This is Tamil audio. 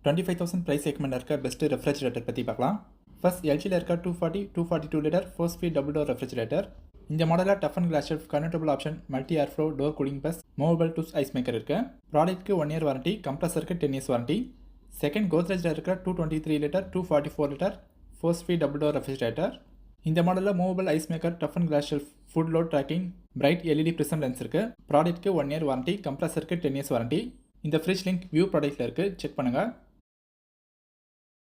25,000 ப்ரைஸ் செக்மெண்ட்டில் இருக்க பெஸ்ட் ரெஃப்ரிஜரேட்டர் பற்றி பார்க்கலாம். ஃபர்ஸ்ட் எல்ஜியில் இருக்க 242 litre 4 speed double door refrigerator. இந்த மாடலில் toughened glass shelf, convertible option, multi air flow, door cooling plus movable twist ice maker இருக்குது. ப்ராடக்ட்க்கு 1 இயர் வாரண்டி, கம்ப்ரஸருக்கு 10 இயர்ஸ் வாரண்டி. செகண்ட் கோத்ரேஜில் இருக்கிற 223 litre 244 litre 4 speed double door refrigerator. இந்த மாடலில் movable ice maker, toughened glass shelf, food load tracking, bright LED prism lens இருக்குது. ப்ராடக்ட்க்கு 1 இயர் வாரண்டி, கம்ப்ரஸருக்கு 10 இயர்ஸ் வாரண்டி. இந்த ஃப்ரிட்ஜ் லிங்க் வியூ ப்ராடக்ட்டில் இருக்குது, செக் பண்ணுங்கள்.